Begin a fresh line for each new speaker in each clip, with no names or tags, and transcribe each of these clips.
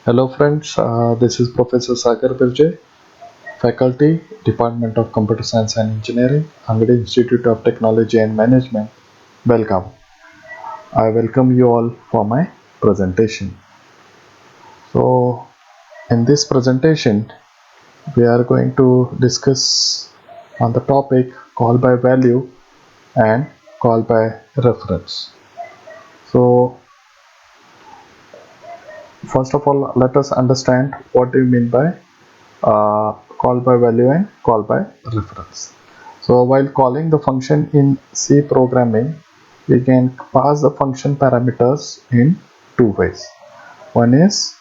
Hello friends, this is Professor Sagar Birje, Faculty, Department of Computer Science and Engineering, Angadi Institute of Technology and Management. Welcome. I welcome you all for my presentation. So, in this presentation, we are going to discuss on the topic call by value and call by reference. So, first of all, let us understand what do you mean by call by value and call by reference. So while calling the function in C programming, we can pass the function parameters in two ways. One is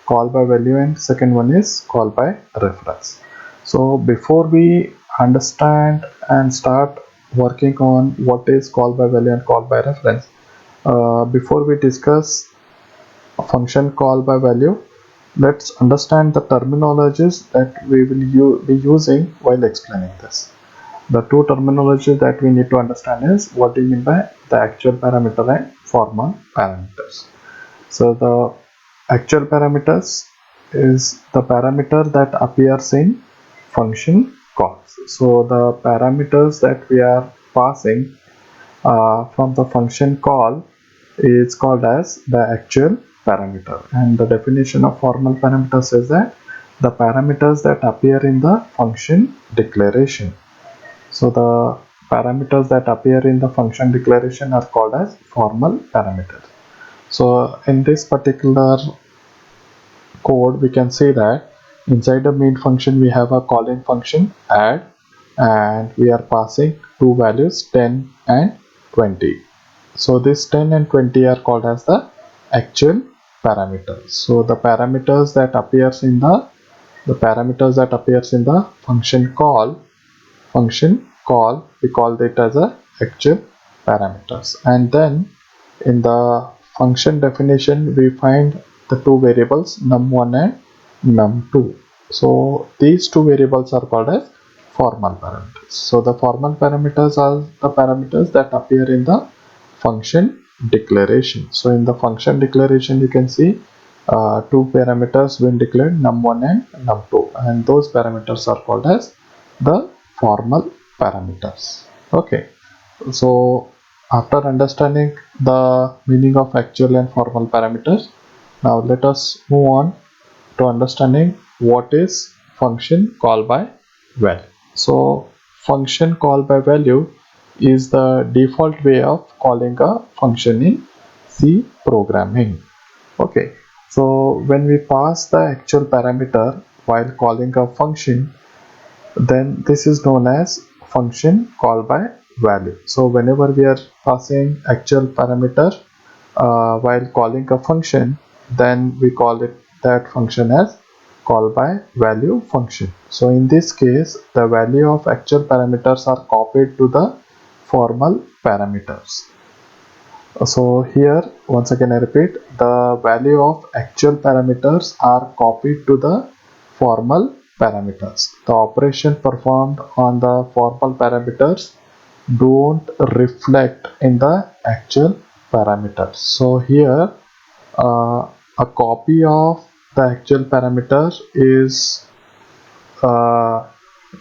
call by value and second one is call by reference. So before we understand and start working on what is call by value and call by reference, before we discuss a function call by value, let's understand the terminologies that we will be using while explaining this. The two terminologies that we need to understand is what do you mean by the actual parameter and formal parameters. So the actual parameters is the parameter that appears in function calls. So the parameters that we are passing from the function call is called as the actual parameter, and the definition of formal parameters is that the parameters that appear in the function declaration. So the parameters that appear in the function declaration are called as formal parameters. So in this particular code, we can say that inside the main function we have a calling function add, and we are passing two values 10 and 20. So this 10 and 20 are called as the actual parameters. So the parameters that appears in the function call, we call it as a actual parameters. And then in the function definition we find the two variables num1 and num2. So these two variables are called as formal parameters. So the formal parameters are the parameters that appear in the function declaration. So in the function declaration you can see two parameters been declared, num1 and num2, and those parameters are called as the formal parameters. Okay, so after understanding the meaning of actual and formal parameters, now let us move on to understanding what is function call by value. So function call by value is the default way of calling a function in C programming. Okay, so when we pass the actual parameter while calling a function, then this is known as function call by value. So whenever we are passing actual parameter while calling a function, then we call it that function as call by value function. So in this case, the value of actual parameters are copied to the formal parameters. So here once again I repeat, the value of actual parameters are copied to the formal parameters. The operation performed on the formal parameters don't reflect in the actual parameters. So here a copy of the actual parameter is uh,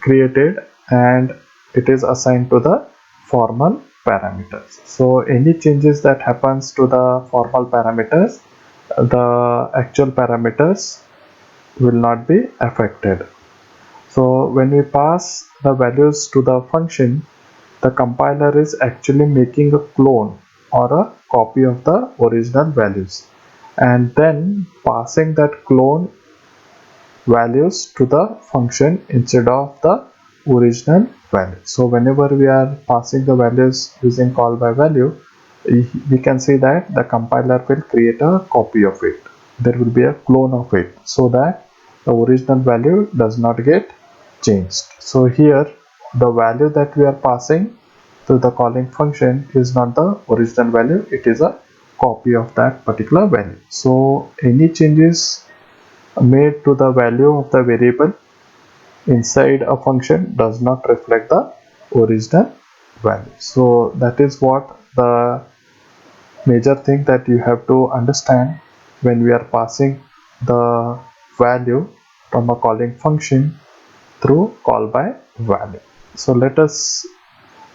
created and it is assigned to the formal parameters. So any changes that happens to the formal parameters, the actual parameters will not be affected. So when we pass the values to the function, the compiler is actually making a clone or a copy of the original values, and then passing that clone values to the function instead of the original value. So whenever we are passing the values using call by value, we can see that the compiler will create a copy of it. There will be a clone of it so that the original value does not get changed. So here the value that we are passing to the calling function is not the original value, it is a copy of that particular value. So any changes made to the value of the variable inside a function does not reflect the original value. So that is what the major thing that you have to understand when we are passing the value from a calling function through call by value. So let us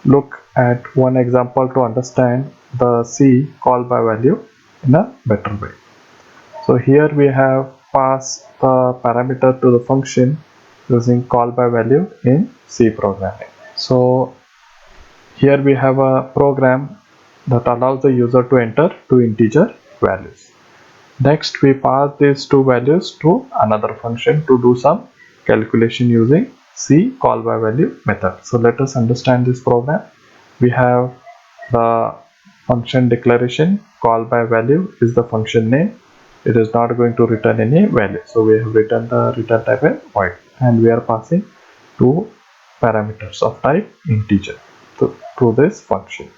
look at one example to understand the C call by value in a better way. So here we have passed the parameter to the function using call by value in C programming. So here we have a program that allows the user to enter two integer values. Next, we pass these two values to another function to do some calculation using C call by value method. So let us understand this program. We have the function declaration. Call by value is the function name. It is not going to return any value. So we have written the return type as void, and we are passing two parameters of type integer to this function.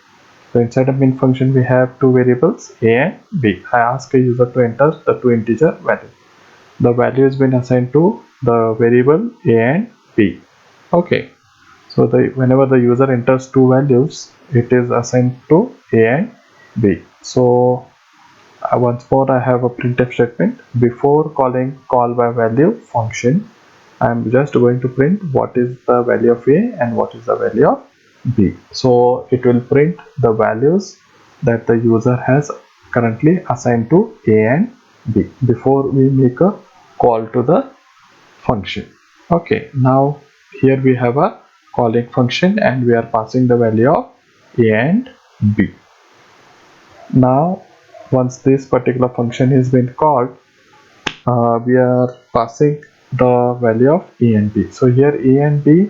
So inside the main function we have two variables a and b. I ask a user to enter the two integer values. The value has been assigned to the variable a and b. Okay. So whenever the user enters two values, it is assigned to a and b. So once more I have a printf statement. Before calling call by value function, I am just going to print what is the value of a and what is the value of b. So it will print the values that the user has currently assigned to a and b before we make a call to the function. Okay, now here we have a calling function and we are passing the value of a and b. Now once this particular function has been called, we are passing the value of a and b. So here a and b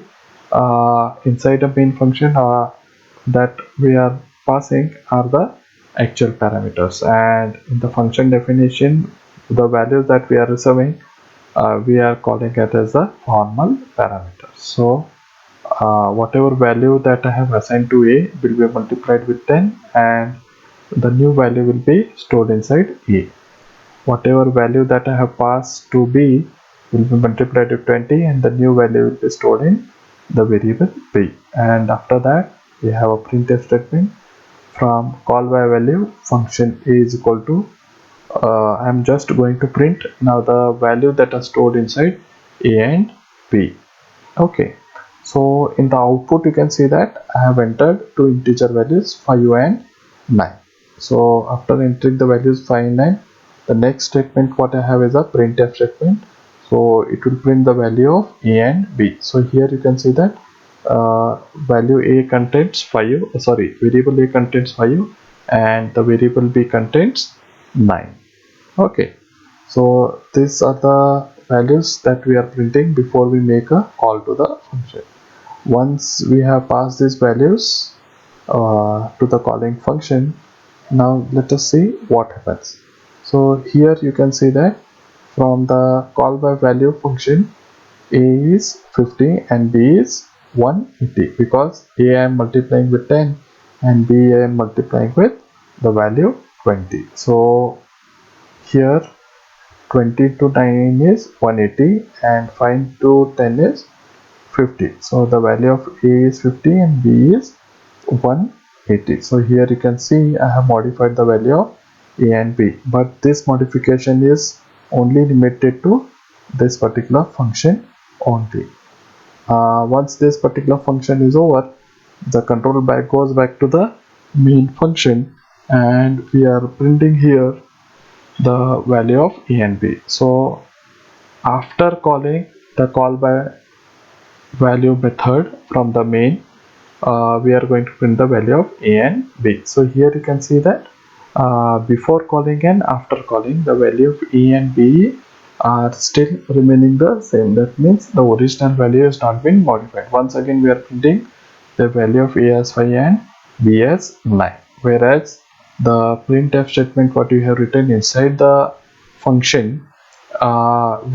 inside the main function that we are passing are the actual parameters, and in the function definition the values that we are receiving, we are calling it as a formal parameter. So whatever value that I have assigned to a will be multiplied with 10 and the new value will be stored inside a. Whatever value that I have passed to b will be multiplied with 20 and the new value will be stored in the variable b. And after that we have a printf statement from call by value function a is equal to I'm just going to print now the value that are stored inside a and b. Okay, so in the output you can see that I have entered two integer values 5 and 9. So after entering the values 5 and 9, the next statement what I have is a printf statement. So it will print the value of a and b. So here you can see that value a contains 5, variable a contains 5 and the variable b contains 9. Okay, so these are the values that we are printing before we make a call to the function. Once we have passed these values to the calling function, now let us see what happens. So here you can see that from the call by value function, a is 50 and b is 180 because a I am multiplying with 10 and b I am multiplying with the value 20. So here 20 to 9 is 180 and 5 to 10 is 50. So the value of a is 50 and b is 180. So here you can see I have modified the value of a and b, but this modification is only limited to this particular function only. Once this particular function is over, the control back goes back to the main function and we are printing here the value of a and b. So after calling the call by value method from the main, we are going to print the value of a and b. So here you can see that before calling and after calling, the value of a and b are still remaining the same. That means the original value has not been modified. Once again we are printing the value of a as 5 and b as 9, whereas the printf statement what you have written inside the function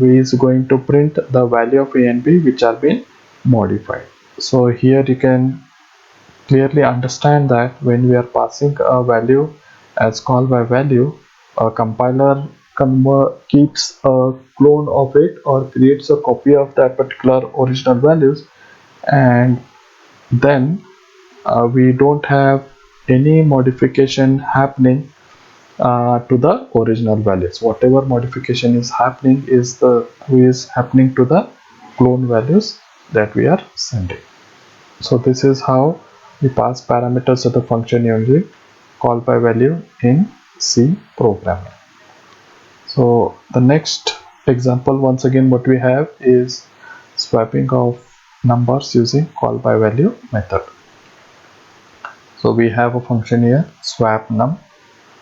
is going to print the value of a and b which are being modified. So here you can clearly understand that when we are passing a value as call by value, a compiler keeps a clone of it or creates a copy of that particular original values, and then we don't have any modification happening to the original values. Whatever modification is happening is happening to the clone values that we are sending. So this is how we pass parameters to the function using call by value in C programming. So the next example, once again, what we have is swapping of numbers using call by value method. So we have a function here, swap num.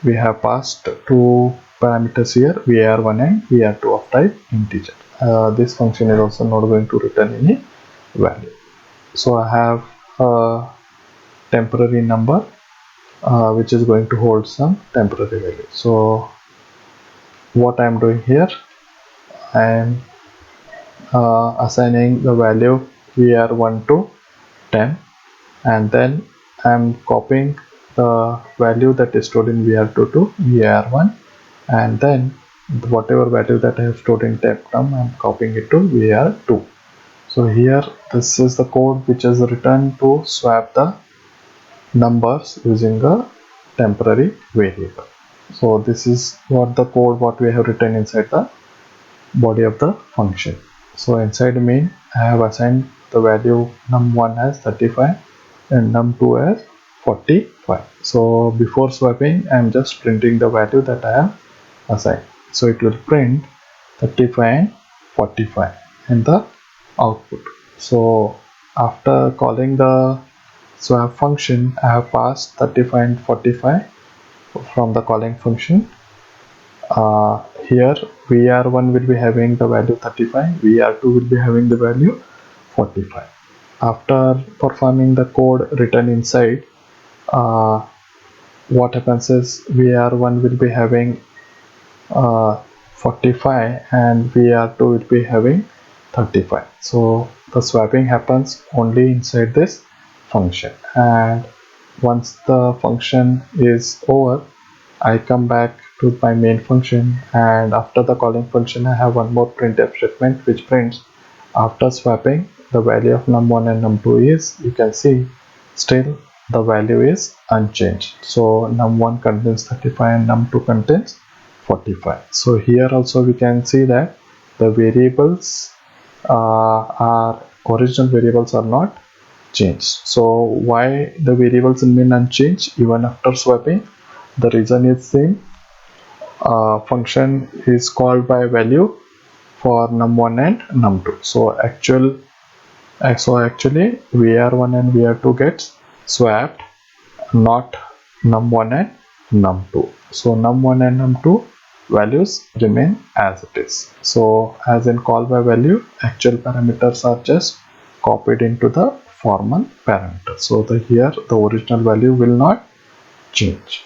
We have passed two parameters here, var1 and var2 of type integer. This function is also not going to return any value. So I have a temporary number which is going to hold some temporary value. So what I am doing here, I am assigning the value var1 to temp, and then I am copying the value that is stored in var2 to var1, and then whatever value that I have stored in temp num, I am copying it to var2. So here this is the code which is written to swap the numbers using a temporary variable. So this is what we have written inside the body of the function. So inside main I have assigned the value num1 as 35 and num2 as 45. So before swapping I am just printing the value that I have assigned. So it will print 35 and 45 in the output. So after calling the swap function, I have passed 35 and 45 from the calling function. Here var1 will be having the value 35, var2 will be having the value 45. After performing the code written inside, uh, what happens is var1 will be having 45 and var2 will be having 35. So the swapping happens only inside this function, and once the function is over, I come back to my main function, and after the calling function I have one more printf statement which prints after swapping the value of num1 and num2 is, you can see, still the value is unchanged. So num1 contains 35 and num2 contains 45. So here also we can see that the variables are original variables are not changed. So why the variables remain unchanged even after swapping? The reason is same. Function is called by value for num1 and num2. So actually var1 and var2 gets swapped, not num1 and num2. So num1 and num2 values remain as it is. So as in call by value, actual parameters are just copied into the formal parameter. So here the original value will not change.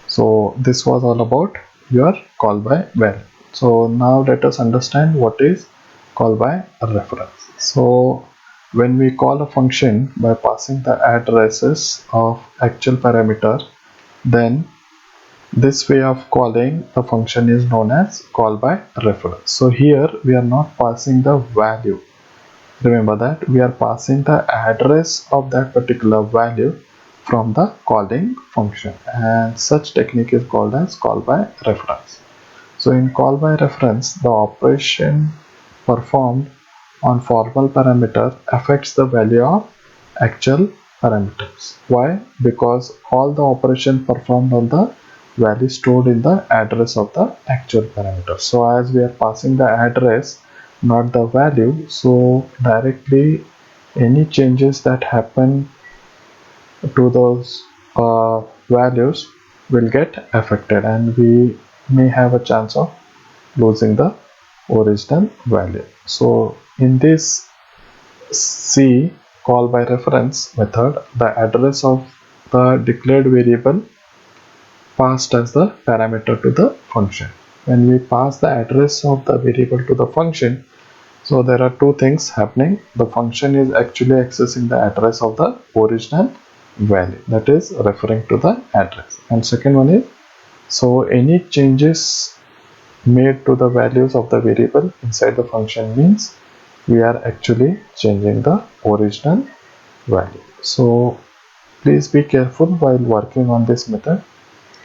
So this was all about your call by value. So now let us understand what is call by reference. So when we call a function by passing the addresses of actual parameter, then this way of calling the function is known as call by reference. So here we are not passing the value. Remember that we are passing the address of that particular value from the calling function, and such technique is called as call by reference. So in call by reference, the operation performed on formal parameter affects the value of actual parameters. Why? Because all the operation performed on the value stored in the address of the actual parameter. So as we are passing the address, not the value, so directly any changes that happen to those values will get affected, and we may have a chance of losing the original value. So in this C call by reference method, the address of the declared variable passed as the parameter to the function. When we pass the address of the variable to the function, so there are two things happening. The function is actually accessing the address of the original value, that is referring to the address. And second one is, so any changes made to the values of the variable inside the function means we are actually changing the original value. So please be careful while working on this method.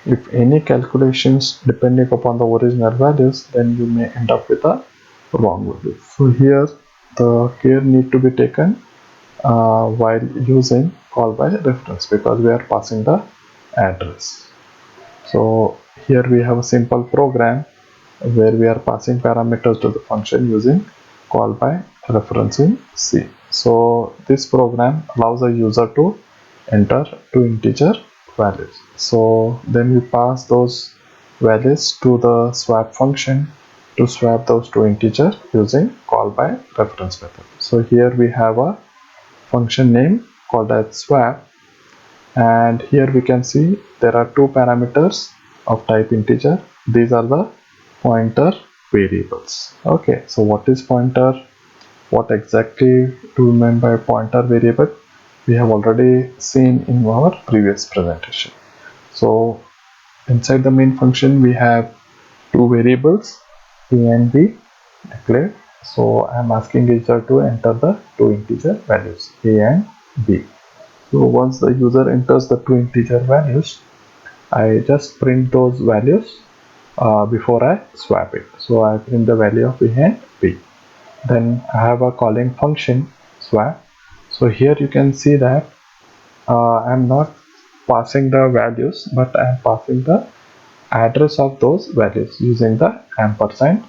If any calculations depending upon the original values, then you may end up with a wrong value. So here the care need to be taken while using call by reference, because we are passing the address. So here we have a simple program where we are passing parameters to the function using call by reference in C. So this program allows a user to enter two integer values. So then we pass those values to the swap function to swap those two integers using call by reference method. So here we have a function name called as swap, and here we can see there are two parameters of type integer. These are the pointer variables. Okay, so what is pointer? What exactly do we mean by pointer variable? We have already seen in our previous presentation. So inside the main function we have two variables a and b declared. So I am asking user to enter the two integer values a and b. So once the user enters the two integer values, I just print those values before I swap it. So I print the value of a and b. Then I have a calling function swap. So here you can see that I'm not passing the values, but I'm passing the address of those values using the ampersand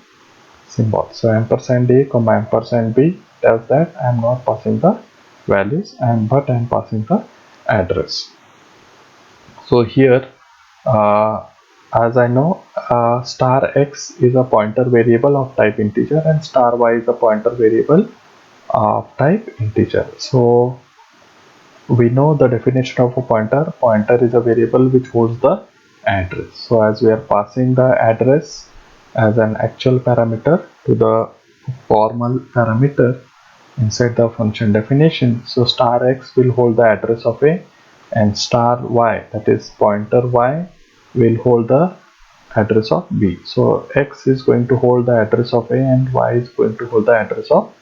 symbol. So ampersand a comma ampersand b tells that I'm not passing the values, but I'm passing the address. So here, as I know, star x is a pointer variable of type integer and star y is a pointer variable of type integer. So we know the definition of a pointer. Pointer is a variable which holds the address. So as we are passing the address as an actual parameter to the formal parameter inside the function definition, so star x will hold the address of a, and star y, that is pointer y, will hold the address of b. So x is going to hold the address of a and y is going to hold the address of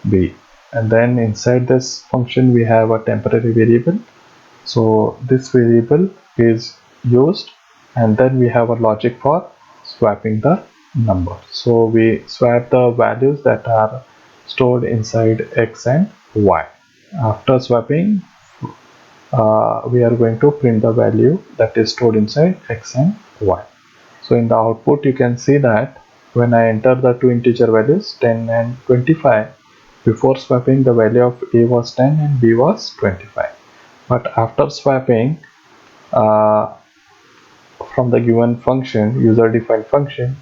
b. And then inside this function we have a temporary variable. So this variable is used, and then we have a logic for swapping the number. So we swap the values that are stored inside x and y. After swapping, we are going to print the value that is stored inside x and y. So in the output you can see that when I enter the two integer values 10 and 25, before swapping the value of a was 10 and b was 25. But after swapping, uh, from the given function, user defined function,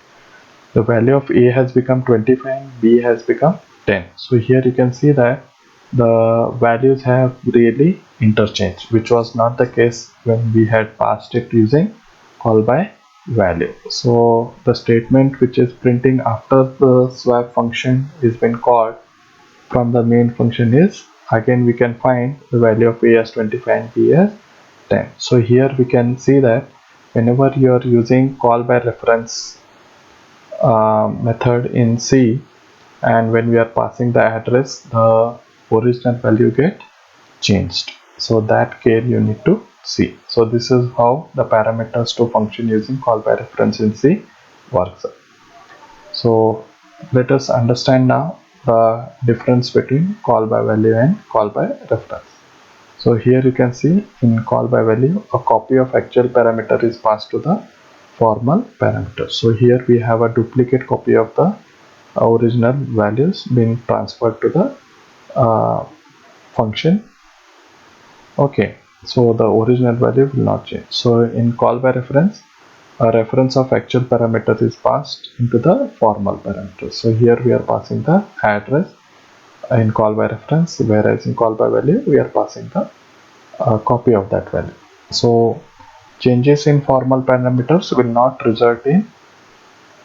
the value of a has become 25 and b has become 10. So here you can see that the values have really interchanged, which was not the case when we had passed it using call by value. So the statement which is printing after the swap function is been called from the main function is, again we can find the value of a as 25 and b as 10. So here we can see that whenever you are using call by reference method in C, and when we are passing the address, the original value get changed. So that care you need to see. So this is how the parameters to function using call by reference in C works. So let us understand now the difference between call by value and call by reference. So here you can see in call by value, a copy of actual parameter is passed to the formal parameter. So here we have a duplicate copy of the original values being transferred to the function. Okay, so the original value will not change. So in call by reference, a reference of actual parameter is passed into the formal parameter. So here we are passing the address in call by reference, whereas in call by value we are passing the copy of that value. So changes in formal parameters will not result in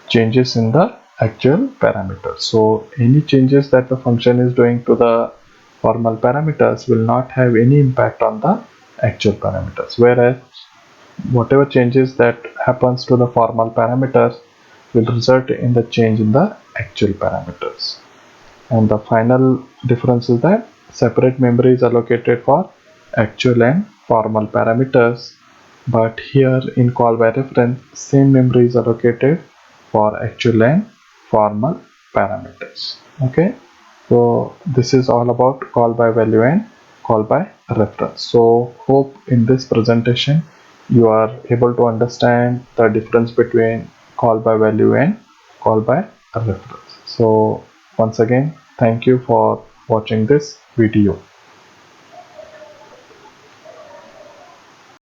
changes in the actual parameters. So any changes that the function is doing to the formal parameters will not have any impact on the actual parameters, whereas whatever changes that happens to the formal parameters will result in the change in the actual parameters. And the final difference is that separate memory is allocated for actual and formal parameters, but here in call by reference, same memory is allocated for actual and formal parameters. Okay, so this is all about call by value and call by reference. So hope in this presentation you are able to understand the difference between call by value and call by reference. So once again, thank you for watching this video.